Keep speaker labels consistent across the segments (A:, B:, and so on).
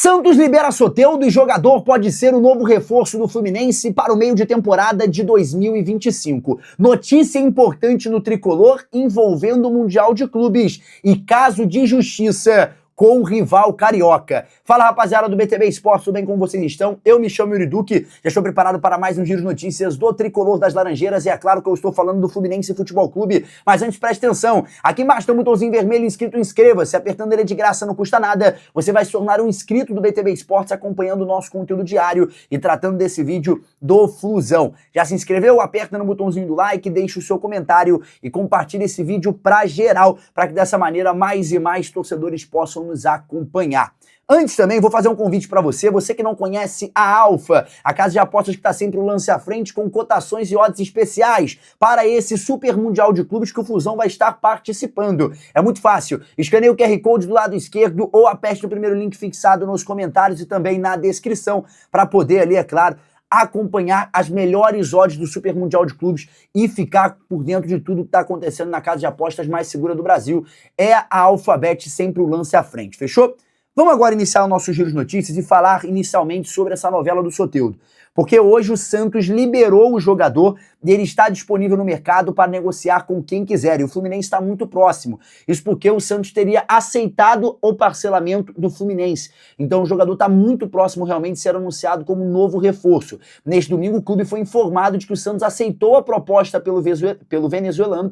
A: Santos libera Soteldo e jogador pode ser o novo reforço do Fluminense para o meio de temporada de 2025. Notícia importante no tricolor envolvendo o Mundial de Clubes e caso de justiça com o rival carioca. Fala, rapaziada do BTB Esportes, tudo bem, como vocês estão? Eu me chamo Yuri Duque, já estou preparado para mais um giro de notícias do tricolor das Laranjeiras e é claro que eu estou falando do Fluminense Futebol Clube, mas antes preste atenção, aqui embaixo tem um botãozinho vermelho escrito inscreva-se, apertando ele de graça não custa nada, você vai se tornar um inscrito do BTB Esportes acompanhando o nosso conteúdo diário e tratando desse vídeo do Flusão. Já se inscreveu? Aperta no botãozinho do like, deixa o seu comentário e compartilha esse vídeo pra geral, para que dessa maneira mais e mais torcedores possam nos acompanhar. Antes também, vou fazer um convite para você que não conhece a Alfa, a casa de apostas que está sempre o lance à frente com cotações e odds especiais para esse super mundial de clubes que o Flusão vai estar participando. É muito fácil, escaneie o QR Code do lado esquerdo ou aperte no primeiro link fixado nos comentários e também na descrição para poder ali, é claro, acompanhar as melhores odds do Super Mundial de Clubes e ficar por dentro de tudo que está acontecendo na casa de apostas mais segura do Brasil. É a Alphabet, sempre o lance à frente, fechou? Vamos agora iniciar o nosso giro de notícias e falar inicialmente sobre essa novela do Soteldo. Porque hoje o Santos liberou o jogador e ele está disponível no mercado para negociar com quem quiser. E o Fluminense está muito próximo. Isso porque o Santos teria aceitado o parcelamento do Fluminense. Então o jogador está muito próximo realmente de ser anunciado como um novo reforço. Neste domingo o clube foi informado de que o Santos aceitou a proposta pelo venezuelano,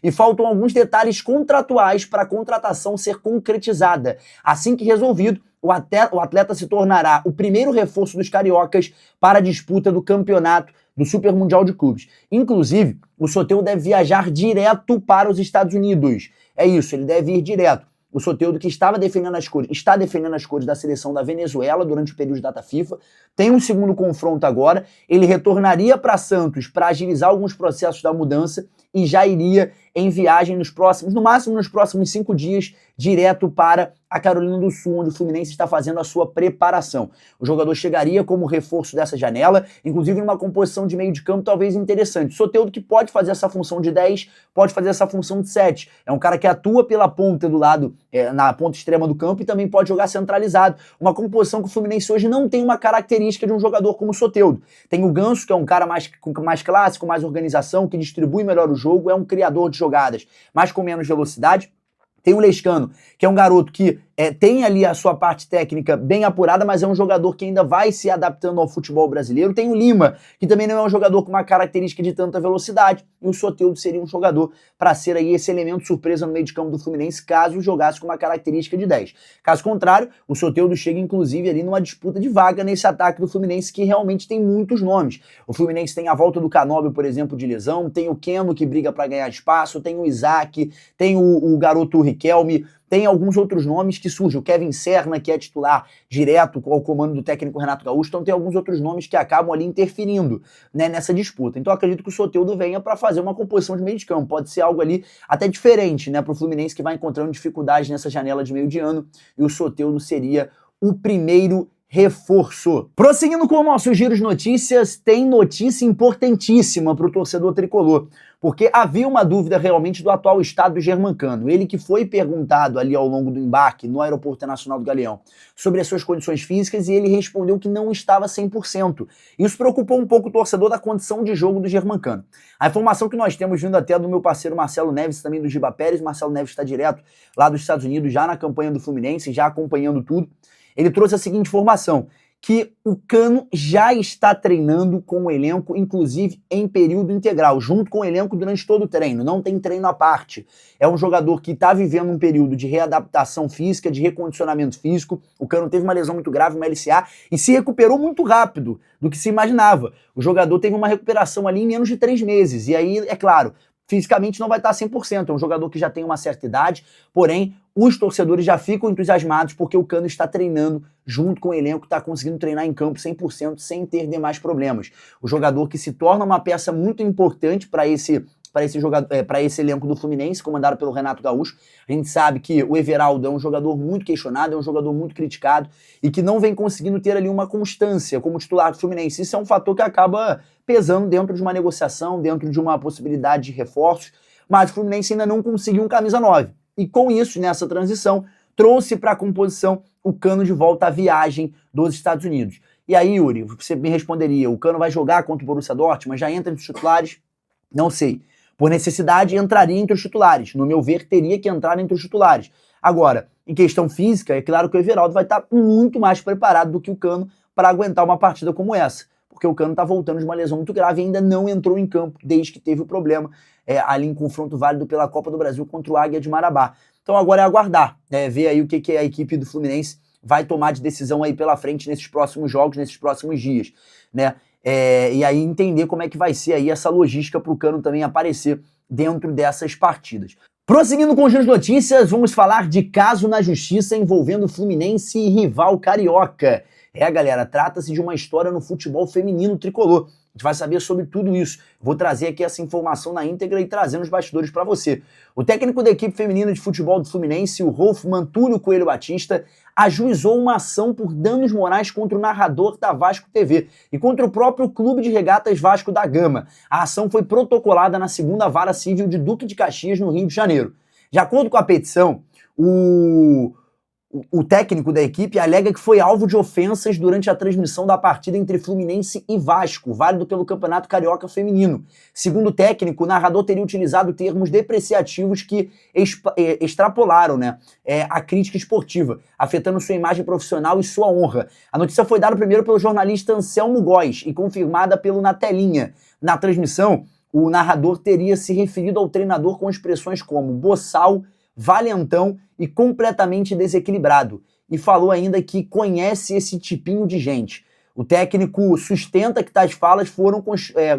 A: e faltam alguns detalhes contratuais para a contratação ser concretizada. Assim que resolvido, o atleta se tornará o primeiro reforço dos cariocas para a disputa do campeonato do Super Mundial de Clubes. Inclusive, o Soteldo deve viajar direto para os Estados Unidos. É isso, ele deve ir direto. O Soteldo, que está defendendo as cores da seleção da Venezuela durante o período de data FIFA, tem um segundo confronto agora, ele retornaria para Santos para agilizar alguns processos da mudança e já iria em viagem no máximo nos próximos 5 dias, direto para a Carolina do Sul, onde o Fluminense está fazendo a sua preparação. O jogador chegaria como reforço dessa janela, inclusive numa composição de meio de campo talvez interessante. Soteldo que pode fazer essa função de 10, pode fazer essa função de 7. É um cara que atua pela ponta do lado, na ponta extrema do campo e também pode jogar centralizado. Uma composição que o Fluminense hoje não tem uma característica de um jogador como o Soteldo. Tem o Ganso, que é um cara mais clássico, mais organização, que distribui melhor o jogo, é um criador de jogadas, mas com menos velocidade. Tem o Lescano, que é um garoto que tem ali a sua parte técnica bem apurada, mas é um jogador que ainda vai se adaptando ao futebol brasileiro. Tem o Lima, que também não é um jogador com uma característica de tanta velocidade, e o Soteldo seria um jogador para ser aí esse elemento surpresa no meio de campo do Fluminense, caso jogasse com uma característica de 10. Caso contrário, o Soteldo chega inclusive ali numa disputa de vaga nesse ataque do Fluminense, que realmente tem muitos nomes. O Fluminense tem a volta do Canóbio, por exemplo, de lesão, tem o Keno, que briga para ganhar espaço, tem o Isaac, tem o garoto Riquelme, tem alguns outros nomes que surgem, o Kevin Serna, que é titular direto ao comando do técnico Renato Gaúcho, então tem alguns outros nomes que acabam ali interferindo, né, nessa disputa. Então eu acredito que o Soteldo venha para fazer uma composição de meio de campo, pode ser algo ali até diferente, né, para o Fluminense, que vai encontrando dificuldades nessa janela de meio de ano, e o Soteldo seria o primeiro reforço. Prosseguindo com o nosso giro de notícias, tem notícia importantíssima para o torcedor tricolor, porque havia uma dúvida realmente do atual estado do Germancano. Ele que foi perguntado ali ao longo do embarque no Aeroporto Internacional do Galeão sobre as suas condições físicas e ele respondeu que não estava 100%. Isso preocupou um pouco o torcedor da condição de jogo do Germancano. A informação que nós temos vindo até do meu parceiro Marcelo Neves, também do Giba Pérez, Marcelo Neves está direto lá dos Estados Unidos, já na campanha do Fluminense, já acompanhando tudo. Ele trouxe a seguinte informação, que o Cano já está treinando com o elenco, inclusive em período integral, junto com o elenco durante todo o treino, não tem treino à parte. É um jogador que está vivendo um período de readaptação física, de recondicionamento físico. O Cano teve uma lesão muito grave, uma LCA, e se recuperou muito rápido do que se imaginava. O jogador teve uma recuperação ali em menos de 3 meses, e aí, é claro, fisicamente não vai estar 100%, é um jogador que já tem uma certa idade, porém, os torcedores já ficam entusiasmados porque o Cano está treinando junto com o elenco, está conseguindo treinar em campo 100% sem ter demais problemas. O jogador que se torna uma peça muito importante para esse elenco do Fluminense, comandado pelo Renato Gaúcho. A gente sabe que o Everaldo é um jogador muito questionado, é um jogador muito criticado e que não vem conseguindo ter ali uma constância como titular do Fluminense. Isso é um fator que acaba pesando dentro de uma negociação, dentro de uma possibilidade de reforços, mas o Fluminense ainda não conseguiu um camisa 9. E com isso, nessa transição, trouxe para a composição o Cano de volta à viagem dos Estados Unidos. E aí, Yuri, você me responderia, o Cano vai jogar contra o Borussia Dortmund, já entra entre os titulares? Não sei. Por necessidade, entraria entre os titulares. No meu ver, teria que entrar entre os titulares. Agora, em questão física, é claro que o Everaldo vai estar muito mais preparado do que o Cano para aguentar uma partida como essa. Porque o Cano está voltando de uma lesão muito grave e ainda não entrou em campo desde que teve o problema ali em confronto válido pela Copa do Brasil contra o Águia de Marabá. Então agora é aguardar, ver aí o que a equipe do Fluminense vai tomar de decisão aí pela frente nesses próximos jogos, nesses próximos dias, né? E aí entender como é que vai ser aí essa logística para o Cano também aparecer dentro dessas partidas. Prosseguindo com as notícias, vamos falar de caso na justiça envolvendo Fluminense e rival carioca. Galera, trata-se de uma história no futebol feminino tricolor. A gente vai saber sobre tudo isso. Vou trazer aqui essa informação na íntegra e trazendo os bastidores para você. O técnico da equipe feminina de futebol do Fluminense, o Rolfman Túlio Coelho Batista, ajuizou uma ação por danos morais contra o narrador da Vasco TV e contra o próprio Clube de Regatas Vasco da Gama. A ação foi protocolada na 2ª Vara Civil de Duque de Caxias, no Rio de Janeiro. De acordo com a petição, o técnico da equipe alega que foi alvo de ofensas durante a transmissão da partida entre Fluminense e Vasco, válido pelo Campeonato Carioca Feminino. Segundo o técnico, o narrador teria utilizado termos depreciativos que extrapolaram a crítica esportiva, afetando sua imagem profissional e sua honra. A notícia foi dada primeiro pelo jornalista Anselmo Góes e confirmada pelo Na Telinha. Na transmissão, o narrador teria se referido ao treinador com expressões como boçal, valentão e completamente desequilibrado. E falou ainda que conhece esse tipinho de gente. O técnico sustenta que tais falas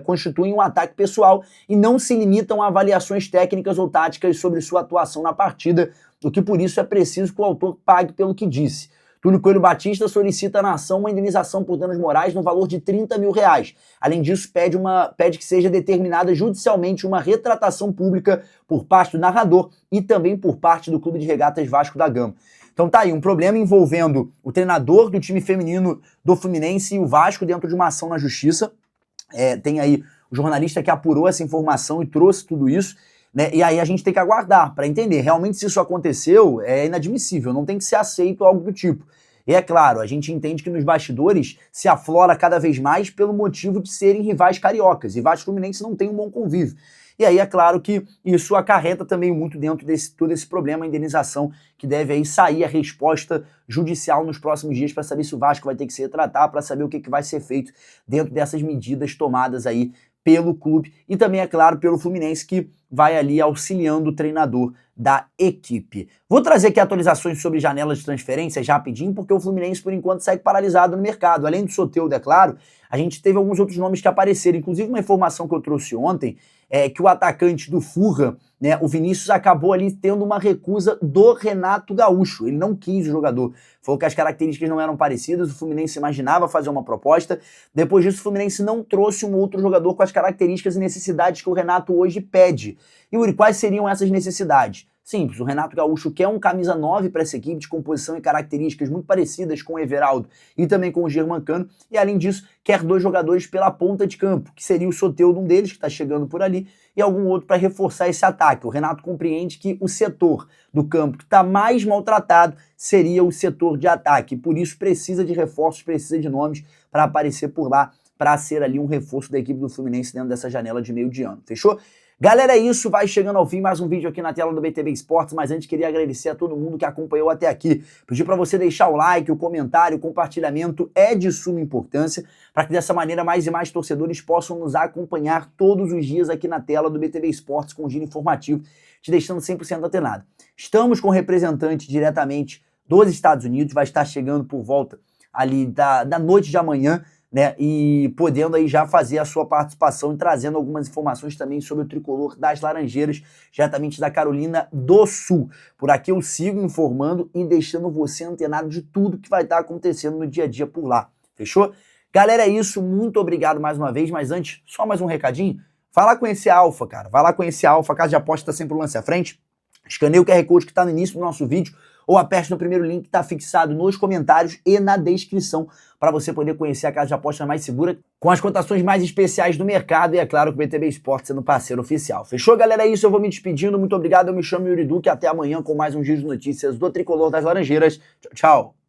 A: constituem um ataque pessoal e não se limitam a avaliações técnicas ou táticas sobre sua atuação na partida, o que por isso é preciso que o autor pague pelo que disse. Túlio Coelho Batista solicita na ação uma indenização por danos morais no valor de R$30 mil. Além disso, pede que seja determinada judicialmente uma retratação pública por parte do narrador e também por parte do Clube de Regatas Vasco da Gama. Então tá aí, um problema envolvendo o treinador do time feminino do Fluminense e o Vasco dentro de uma ação na justiça. Tem aí o jornalista que apurou essa informação e trouxe tudo isso. E aí a gente tem que aguardar para entender. Realmente, se isso aconteceu, é inadmissível, não tem que ser aceito algo do tipo. E é claro, a gente entende que nos bastidores se aflora cada vez mais pelo motivo de serem rivais cariocas, e Vasco e Fluminense não tem um bom convívio. E aí é claro que isso acarreta também muito dentro desse todo esse problema, a indenização, que deve aí sair a resposta judicial nos próximos dias para saber se o Vasco vai ter que se retratar, para saber o que vai ser feito dentro dessas medidas tomadas aí pelo clube e também, é claro, pelo Fluminense, que vai ali auxiliando o treinador da equipe. Vou trazer aqui atualizações sobre janelas de transferências rapidinho, porque o Fluminense, por enquanto, segue paralisado no mercado. Além do Soteldo, é claro, a gente teve alguns outros nomes que apareceram. Inclusive, uma informação que eu trouxe ontem é que o atacante do Furra, o Vinícius, acabou ali tendo uma recusa do Renato Gaúcho. Ele não quis o jogador. Falou que as características não eram parecidas, o Fluminense imaginava fazer uma proposta. Depois disso, o Fluminense não trouxe um outro jogador com as características e necessidades que o Renato hoje pede. E, Yuri, quais seriam essas necessidades? Simples, o Renato Gaúcho quer um camisa 9 para essa equipe de composição e características muito parecidas com o Everaldo e também com o Germancano, e além disso, quer 2 jogadores pela ponta de campo, que seria o Soteldo, um deles, que está chegando por ali, e algum outro para reforçar esse ataque. O Renato compreende que o setor do campo que está mais maltratado seria o setor de ataque, por isso precisa de reforços, precisa de nomes para aparecer por lá, para ser ali um reforço da equipe do Fluminense dentro dessa janela de meio de ano, fechou? Galera, é isso, vai chegando ao fim mais um vídeo aqui na tela do BTB Esportes, mas antes queria agradecer a todo mundo que acompanhou até aqui. Pedir para você deixar o like, o comentário, o compartilhamento é de suma importância, para que dessa maneira mais e mais torcedores possam nos acompanhar todos os dias aqui na tela do BTB Esportes com giro informativo, te deixando 100% antenado. Estamos com representante diretamente dos Estados Unidos, vai estar chegando por volta ali da noite de amanhã, e podendo aí já fazer a sua participação e trazendo algumas informações também sobre o tricolor das Laranjeiras, diretamente da Carolina do Sul. Por aqui eu sigo informando e deixando você antenado de tudo que vai estar acontecendo no dia a dia por lá, fechou? Galera, é isso, muito obrigado mais uma vez, mas antes, só mais um recadinho, vai lá conhecer a Alfa, cara, vai lá conhecer a Alfa, a casa de aposta está sempre o lance à frente, escaneie o QR Code que está no início do nosso vídeo, ou aperte no primeiro link que está fixado nos comentários e na descrição para você poder conhecer a casa de aposta mais segura, com as cotações mais especiais do mercado e, é claro, com o BTB Esportes sendo parceiro oficial. Fechou, galera? É isso, eu vou me despedindo. Muito obrigado, eu me chamo Yuri Duque. Até amanhã com mais um giro de notícias do Tricolor das Laranjeiras. Tchau, tchau.